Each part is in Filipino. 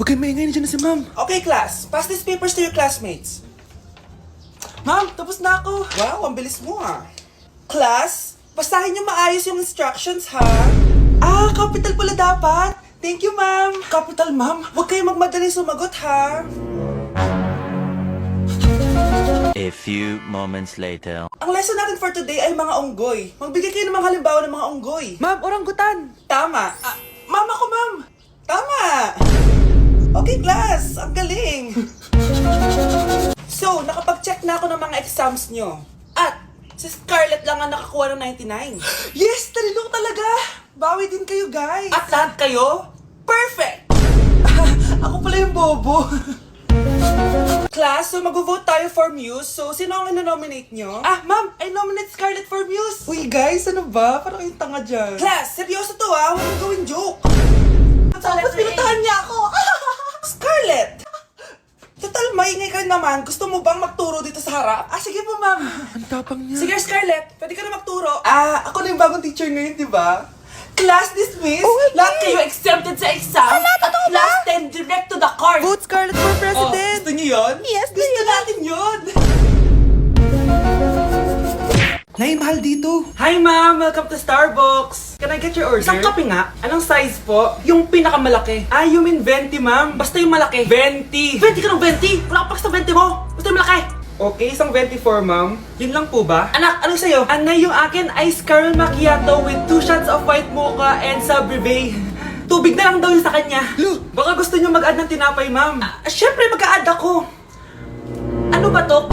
Huwag kayong maingay, nandiyan na si ma'am. Okay, class. Pass these papers to your classmates. Ma'am, tapos na ako. Wow, ang bilis mo ah. Class, basahin niyo maayos yung instructions ha. Capital pala dapat. Thank you, ma'am. Capital, ma'am. Huwag kayong magmadali sumagot ha. A few moments later. Ang lesson natin for today ay mga unggoy. Magbigay kayo ng mga halimbawa ng mga unggoy. Ma'am, oranggutan. Tama. Ma'am, ako, ma'am. Tama! Okay, class! Ang galing! So, nakapag-check na ako ng mga exams nyo. At, si Scarlett lang ang nakakuha ng 99. Yes, talino talaga. Bawi din kayo, guys. At lahat kayo, perfect! Ako pala yung bobo. Class, so mag-vote tayo for Muse. So, sino ang ino-nominate nyo? Ma'am, I nominate Scarlett for Muse. Uy, guys, ano ba? Parang yung tanga dyan. Class, seryoso to ha. Huwag mong gawin joke. Tapos pinuntahan niya ako. Scarlett! Total, maingay ka naman. Gusto mo bang magturo dito sa harap? Sige po, ma'am. Ang tapang niya. Sige, Scarlett. Pwede ka na magturo. Ako na yung bagong teacher ngayon, di ba? Class dismissed. Lahat kayo exempted sa exam. At class 10 direct to the card. Vote Scarlett for president. Gusto niyo yun? Yes, Gusto natin yun. Nay, mahal dito. Hi ma'am, welcome to Starbucks. Can I get your order? Isang kape nga. Anong size po? Yung pinakamalaki. You mean 20 ma'am? Basta yung malaki. 20. 20 ka ng 20? Wala ka pa sa 20 mo. Basta yung malaki. Okay, isang 24 ma'am. Yun lang po ba? Anak, anong sa'yo? Anay, yung akin ice caramel macchiato with 2 shots of white mocha and Sabrivay. Tubig na lang daw yun sa kanya. Baka gusto nyo mag-add ng tinapay ma'am. Syempre mag-a-add ako. Ano ba to?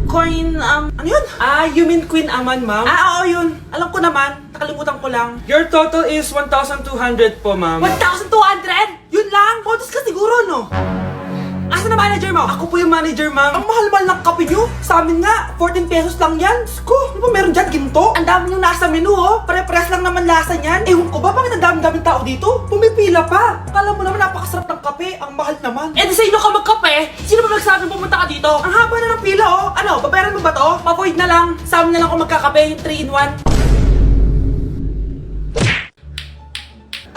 Coin, ano yun? You mean Queen Aman, ma'am? Oo, yun. Alam ko naman. Nakalimutan ko lang. Your total is 1,200 po, ma'am. 1,200? Yun lang? Bonus ka siguro, no? Asa na manager mo? Ako po yung manager, ma'am. Ang mahal-mahal ng kape nyo. Sa amin nga, 14 pesos lang yan. Sko, ano ba meron dyan? Ginto? Ang dami nyo nasa menu, oh. Pare-press lang naman lasa niyan. Ewan ko ba, bakit ang dami-daming tao dito? Pumipila pa. Akala mo naman napakasarap ng kape. Ang mahal naman. Eh, di sa inyo ka magkape? Sino ba nagsabing pumunta ka dito? Ang haba na ng pila, oh. Ano, babayaran mo ba to? Pa-void na lang. Sa amin na lang ako magkakape, yung 3-in-1.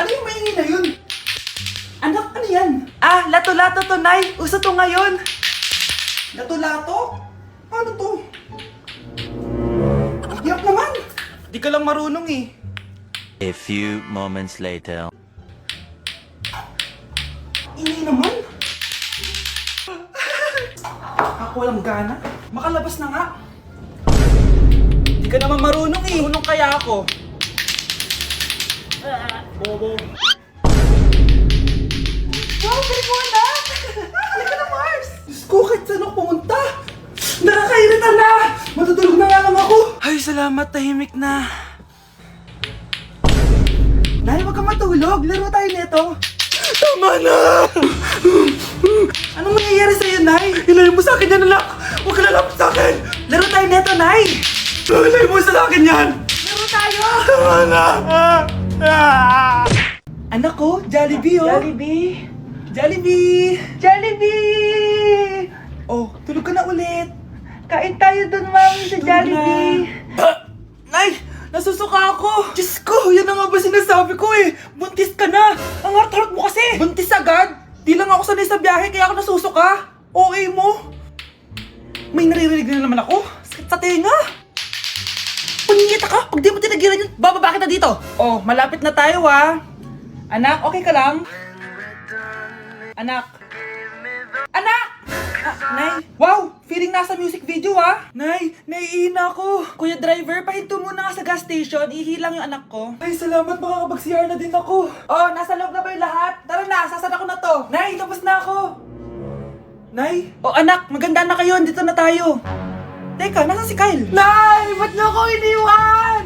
Ano yung maingin na yun? Anak, ano yan? Lato-lato to, Nay. Uso to ngayon. Lato-lato? Ano to? Hirap naman. Di ka lang marunong eh. A few moments later. Ingay naman. Ako walang gana. Makalabas na nga. Di ka naman marunong eh. Marunong kaya ako. Bobo. Wow, galing mo anak! Halika na, Mars! Diyos ko, kahit saan ako pumunta! Nakakairita na! Matutulog na nga lang ako! Ay, salamat. Tahimik na. Nay, wag kang matulog. Laro tayo nito. Tama na! Anong mangyayari sa'yo, Nay? Ilayo mo sa akin yan, anak! Huwag ka lalapit sa akin! Laro tayo nito, Nay. Ilayo mo sa akin yan! Laro tayo. Tama na! Anak ko, Jollibee, oh. Jollibee! Jollibee! Jollibee! Oh, tulog ka na ulit. Kain tayo dun, Mami, sa Jollibee. Nay! Nasusuka ako! Diyos ko, yan na nga ba sinasabi ko eh. Buntis ka na. Ang harot-harot mo kasi! Buntis agad? Di lang ako sanay sa biyahe kaya ako nasusuka. Okay mo? May naririnig na naman ako. Sakit sa tenga. Pangingita ka? Pag di mo tinagilan yun, bababa kita dito. Oh, malapit na tayo ah. Anak, okay ka lang? Anak. Anak! Nay. Wow! Feeling nasa music video ah. Nay, naiihina ako. Kuya driver, pahinto muna nga sa gas station. Ihilang yung anak ko. Ay, salamat. Makakapag-CR na din ako. Oh, nasa loob na ba yung lahat? Tara na, sasara ko na to. Nay, tapos na ako. Nay? Oh, anak, maganda na kayo. Dito na tayo. Teka, nasa si Kyle? Nay! Ba't niyo ako iniwan?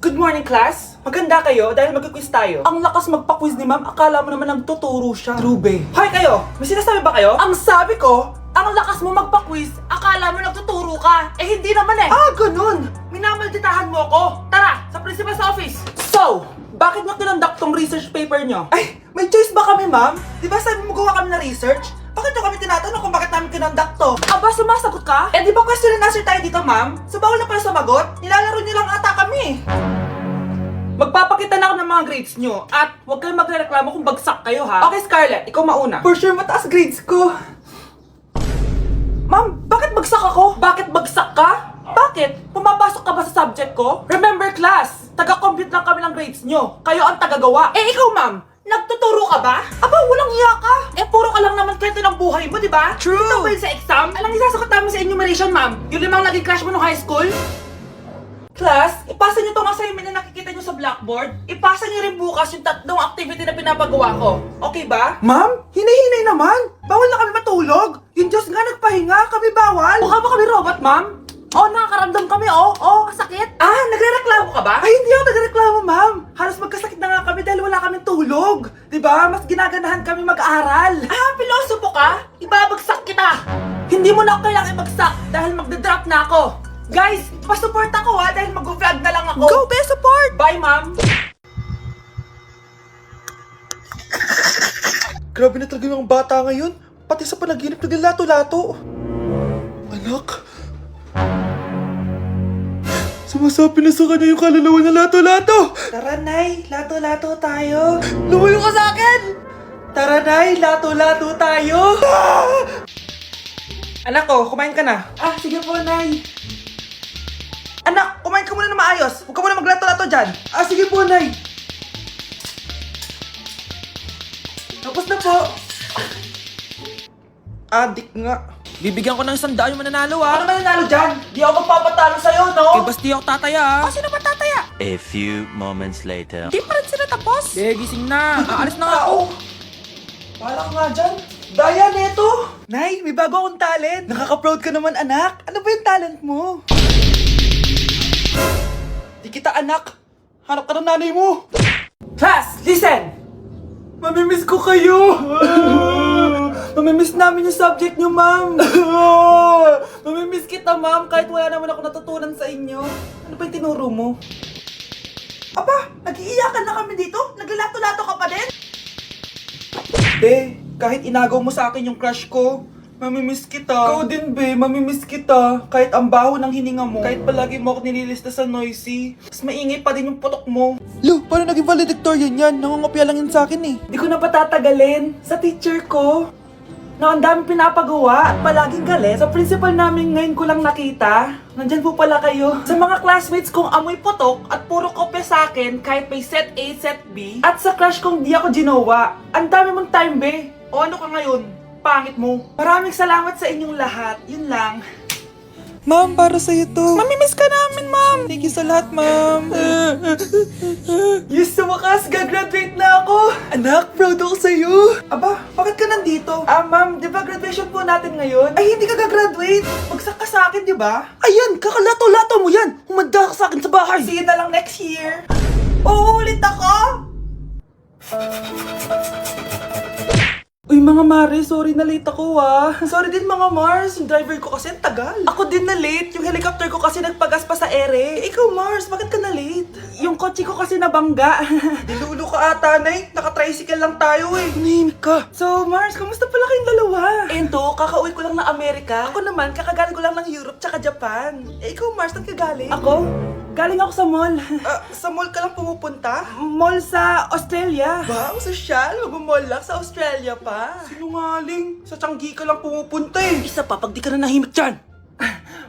Good morning, class. Maganda kayo dahil mag-quiz tayo. Ang lakas magpa-quiz ni ma'am, akala mo naman nagtuturo siya. Trube. Hoy kayo, may sinasabi ba kayo? Ang sabi ko, ang lakas mo magpa-quiz, akala mo nagtuturo ka. Eh hindi naman eh. Ganun. Minamalditahan mo ako. Tara, sa principal's office. So, bakit nyo kinonduct tong research paper nyo? Ay, may choice ba kami ma'am? Di ba sabi mo gawa kami na research? Bakit nyo kami tinatanong kung bakit namin kinonduct to? Aba, sumasagot ka? Eh di ba question and answer tayo dito ma'am? So bawal na pala sumagot? Nilalaro nyo lang ata kami. Magpapakita na ako ng mga grades nyo at huwag kayong magreklamo kung bagsak kayo ha. Okay Scarlett, ikaw mauna. For sure, mataas grades ko. Ma'am, bakit bagsak ako? Bakit bagsak ka? Bakit? Pumapasok ka ba sa subject ko? Remember class, taga-compute lang kami ng grades nyo. Kayo ang tagagawa. Eh ikaw ma'am, nagtuturo ka ba? Aba, walang hiya ka. Eh puro ka lang naman kwento ng buhay mo, di ba? True. Ito ba yun sa exam? Alang isasagot namin sa enumeration ma'am. Yung 5 naging crush mo nung high school? Class, ipasa nyo tong assignment na nakikita nyo sa blackboard. Ipasa nyo rin bukas yung 3 activity na pinapagawa ko. Okay ba? Ma'am, hinay-hinay naman. Bawal na kami matulog. Yung Diyos nga nagpahinga, kami bawal. Mukha ba kami robot, ma'am? Oh, nakakaramdam kami, oh. Oh, sakit. Ah, nagre-reklamo ka ba? Ay, hindi ako nagreklamo, ma'am. Halos magkasakit na nga kami dahil wala kaming tulog. 'Di ba? Mas ginaganahan kami mag-aral. Ah, pilosopo ka? Ibabagsak kita. Hindi mo na ako kailangang ibagsak dahil magda-drop na ako. Guys, pa-support ako ha dahil mag-vlog na lang ako. Go, best support! Bye, ma'am. Grabe na talaga yung bata ngayon. Pati sa panaginip naglato-lato. Anak. Sumasabi na sa kanya yung kaluluwa na lato-lato. Tara, Nay. Lato-lato tayo. Lumayo ka sa akin! Tara, Nay. Lato-lato tayo. Anak ko, kumain ka na. Ah, sige po, Nay. Anak, kumain ka muna na maayos. Huwag ka muna maglato-lato dyan. Ah, sige po, Nay. Tapos na po. Adik nga. Bibigyan ko ng 100 yung mananalo Ano ba nanalo dyan? Di ako magpapatalo sa'yo, no? basta di ako tataya ha. Sino ba tataya? A few moments later. Di pa rin sila tapos. Gising na. Aalis na nga ako. Parang nga dyan. Daya, neto. Nay, may bago akong talent. Nakaka-proud ka naman, anak. Ano ba yung talent mo? Di kita anak. Hanap ka ng nanay mo. Class, listen! Mamimiss ko kayo. Mamimiss namin yung subject nyo, ma'am. Mamimiss kita, ma'am, kahit wala naman ako natutunan sa inyo. Ano ba yung tinuro mo? Aba, nag-iiyakan na kami dito? Naglalato-lato ka pa din? Be, kahit inagaw mo sa akin yung crush ko, mamimiss kita. Ikaw din, be, mamimiss kita. Kahit ang baho ng hininga mo, kahit palagi mo ako nililista sa noisy, mas maingay pa din yung putok mo. Lo, paano naging valedictorian yan? Nangungopia lang yun sa akin eh. Di ko na patatagalin sa teacher ko na ang dami pinapagawa at palaging galit. Sa principal namin ngayon ko lang nakita. Nandyan po pala kayo. Sa mga classmates kong amoy putok at puro kopya sa akin kahit may set A, set B. At sa crush kong di ako ginawa. Ang dami mong time, be. O ano ka ngayon? Pangit mo. Maraming salamat sa inyong lahat. Yun lang. Ma'am, para sa'yo to. Mamimiss ka namin, ma'am. Thank you sa lahat, ma'am. Yes, sa wakas, gagraduate na ako. Anak, proud ako sa'yo. Aba, bakit ka nandito? Ma'am, di ba graduation po natin ngayon? Ay, hindi ka gagraduate. Bagsak ka sa akin, di ba? Ayan, kakalato-lato mo yan. Humanda ka sa akin sa bahay. See you na lang next year. Uulit ako! Uy mga Mare, sorry na late ako Sorry din mga Mars, yung driver ko kasi ang tagal. Ako din na late, yung helicopter ko kasi nagpagas pa sa ere. Ikaw Mars, bakit ka na late? Yung kotse ko kasi nabangga. Dilulo ka ata, Nay. Naka-tricycle lang tayo eh. Manahimik ka. So Mars, kamusta pala kayong dalawa? Ento, kakauwi ko lang ng Amerika. Ako naman, kakagaling ko lang ng Europe tsaka Japan. Ikaw Mars, saan ka galing? Ako? Galing ako sa mall. Sa mall ka lang pumupunta? Mall sa Australia. Wow, sosyal. Mag-mall lang sa Australia pa. Sinungaling. Sa Changi ka lang pumupunta eh. Isa pa, pag di ka na nahimik dyan.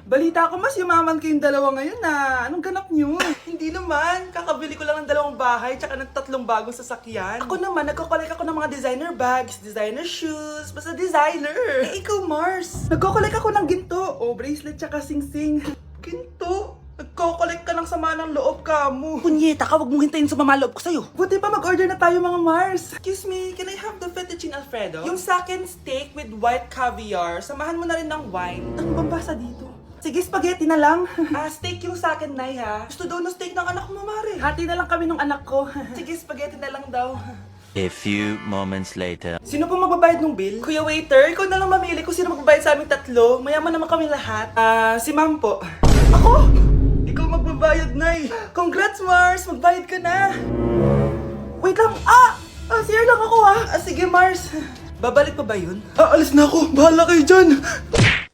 Balita ko mas yumaman kayong dalawa ngayon na. Anong ganap nyo? Hindi naman. Kakabili ko lang ng 2 bahay tsaka ng 3 bagong sasakyan. Ako naman, nagko-collect ako ng mga designer bags, designer shoes, basta designer. Eh, ikaw, Mars. Nagko-collect ako ng ginto, bracelet tsaka sing-sing. Ginto. Nagko-collect ka ng sama ng loob ka mo. Punyeta ka, wag mong hintayin sa mamaloob ko sa'yo. Buti pa mag-order na tayo mga Mars. Excuse me, can I have the fettuccine Alfredo? Yung sa akin steak with white caviar, samahan mo na rin ng wine. Ano bang basa dito? Sige, spaghetti na lang. Steak yung sa akin, Nay, ha? Gusto daw ng steak ng anak mo, Mare. Hati na lang kami ng anak ko. Sige, spaghetti na lang daw. A few moments later. Sino po magbabayad ng bill? Kuya waiter, ikaw na lang mamili kung sino magbabayad sa aming 3. Mayaman naman kami lahat. Si ma'am po. Ako? Ikaw magbabayad, Nay. Congrats, Mars. Magbayad ka na. Wait lang. Sir lang ako Sige, Mars. Babalik pa ba yun? Alis na ako. Bahala kayo dyan.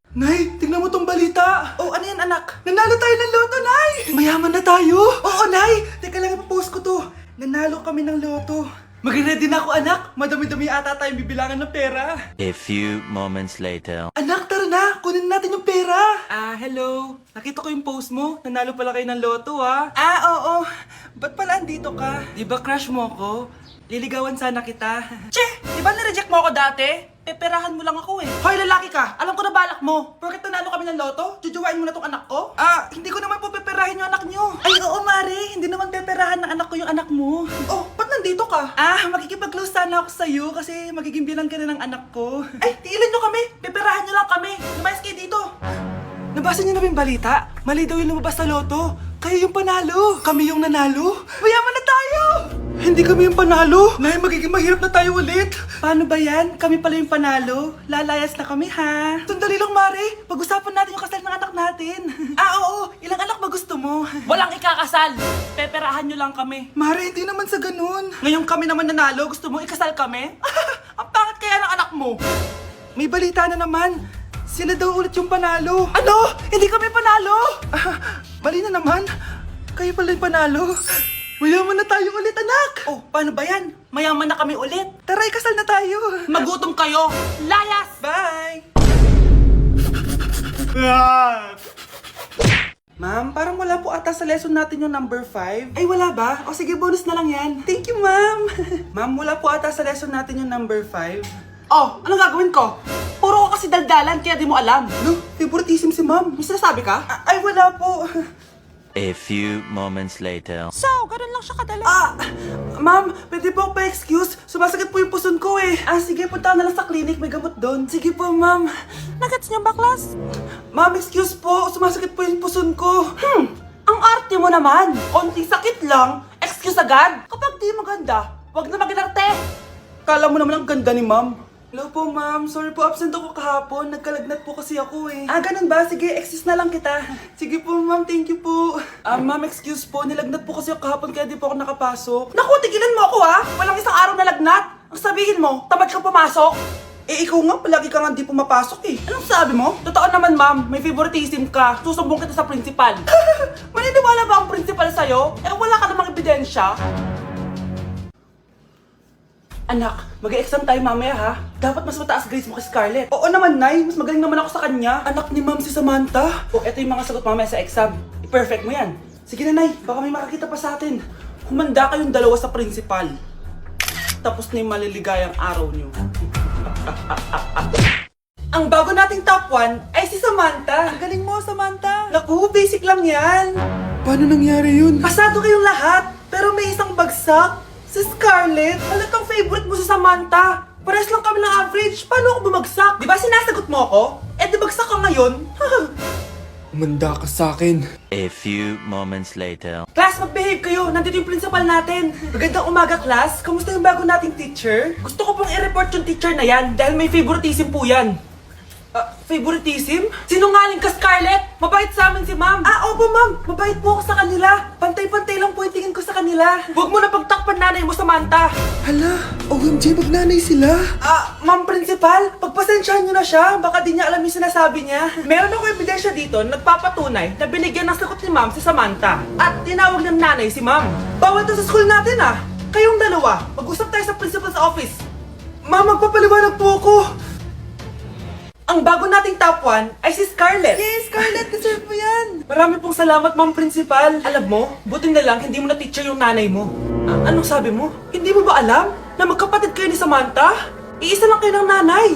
Nay, tingnan mo tong balita. Oh, ano yan anak? Nanalo tayo ng loto, Nay. Mayaman na tayo. Oo, Nay! teka lang, post ko to. Nanalo kami ng loto. Mag-ready na ako, anak. Madami-dami ata tayong bibilangan ng pera. A few moments later. Anak, tara na. Kunin natin yung pera. Hello. Nakita ko yung post mo. Nanalo pala kayo ng loto, ah. Oo. Ba't pala andito ka? Di ba crush mo ko? Liligawan sana kita. Che! Di ba nireject mo ako dati? Peperahan mo lang ako eh. Hoy, lalaki ka! Alam ko na balak mo. Porket nanalo kami ng loto, jujuwain mo na tong anak ko? Hindi ko naman po peperahin yung anak nyo. Ay, oo, Mari. Hindi naman peperahan ng anak ko yung anak mo. Oh, ba't nandito ka? Makikipag-close sana ako sa'yo kasi magiging bilang ka na ng anak ko. Ay, tiilan nyo kami. Peperahan nyo lang kami. Lumayas kayo dito. Nabasa niyo na ba yung balita? Mali daw yung lumabas sa loto. Kayo yung panalo. Kami yung nanalo. Mayaman na tayo! Hindi kami yung panalo. Nay, magiging mahirap na tayo ulit. Paano ba yan? Kami pala yung panalo. Lalayas na kami, ha? Sandali lang, Mari. Pag-usapan natin yung kasal ng anak natin. Oo. Ilang anak ba gusto mo? Walang ikakasal. Peperahan nyo lang kami. Mari, hindi naman sa ganun. Ngayong kami naman nanalo, gusto mo ikasal kami? Ang pangit kaya ng anak mo. May balita na naman. Sila daw ulit yung panalo. Ano? Hindi kami panalo! Bali na naman. Kayo pala yung panalo. Mayaman na tayo ulit, anak! Oh, paano ba yan? Mayaman na kami ulit. Tara, ikasal na tayo. Magutom kayo. Layas! Bye! Ma'am, parang wala po ata sa lesson natin yung number 5. Ay, wala ba? O sige, bonus na lang yan. Thank you, ma'am. Ma'am, wala po ata sa lesson natin yung number 5. Oh, anong gagawin ko? Puro ko kasi daldalan, kaya di mo alam. No, favoritism si ma'am. May sinasabi ka? Ay, wala po. A few moments later. So, ganun lang siya kadali. Ma'am, pwede po pa-excuse? Sumasakit po yung puson ko eh. Sige, punta na lang sa clinic. May gamot doon. Sige po, ma'am. Nagets niyo ba, class? Ma'am, excuse po. Sumasakit po yung puson ko. Ang arte mo naman. Konting sakit lang. Excuse agad. Kapag di maganda, wag na mag-inarte. Kala mo naman ang ganda ni ma'am. Hello po, ma'am. Sorry po, absent ako kahapon. Nagkalagnat po kasi ako eh. Ganun ba? Sige, excuse na lang kita. Sige po, ma'am. Thank you po. Ma'am, excuse po. Nilagnat po kasi ako kahapon kaya di po ako nakapasok. Naku, tigilan mo ako Walang isang araw na lagnat. Ang sabihin mo, tamad kang pumasok? Ikaw nga, palagi ka nga di pumapasok eh. Anong sabi mo? Totoo naman, ma'am. May favoritism ka. Susumbong kita sa principal. Maniniwala ba ang principal sa'yo? Wala ka namang ebidensya. Anak, mag-e-exam tayo mamaya ha. Dapat mas mataas grades mo kay Scarlett. Oo naman, Nay. Mas magaling naman ako sa kanya. Anak ni ma'am si Samantha. Eto yung mga sagot mamaya sa exam. I-perfect mo yan. Sige na, Nay. Baka may makakita pa sa atin. Humanda kayong dalawa sa principal. Tapos na yung maliligayang araw niyo. Ang bago nating top 1 ay si Samantha. Ang galing mo, Samantha. Naku, basic lang yan. Paano nangyari yun? Pasado kayong lahat, pero may isang bagsak. Si Scarlett, halatang favorite mo si Samantha. Pares lang kami ng average. Paano ako bumagsak? Di ba sinasagot mo ako? Di bagsak ka ngayon? Umanda ka sa akin. A few moments later. Class, mag-behave kayo. Nandito yung principal natin. Magandang umaga, class. Kamusta yung bago nating teacher? Gusto ko pong i-report yung teacher na yan dahil may favoritism po yan. Favoritism? Sinungaling ka, Scarlett! Mabait sa amin si ma'am! Opo ma'am! Mabait po ako sa kanila! Pantay-pantay lang po yung tingin ko sa kanila! Huwag mo na pagtakpan nanay mo, Samantha! Hala, OMG, magnanay sila. Ma'am Principal, pagpasensyahan niyo na siya. Baka di niya alam yung sinasabi niya. Meron ako ebidensya dito na nagpapatunay na binigyan ng sagot ni ma'am si Samantha. At tinawag ng nanay si ma'am. Bawal to sa school natin Kayong dalawa, mag-usap tayo sa principal's office. Ma'am, magpapaliwanag po ako. Ang bago nating top 1 ay si Scarlett. Yes, Scarlett, deserve mo yan. Marami pong salamat, Ma'am Principal. Alam mo, buti na lang hindi mo na-teacher yung nanay mo. Anong sabi mo? Hindi mo ba alam na magkapatid kayo ni Samantha? Iisa lang kayo ng nanay.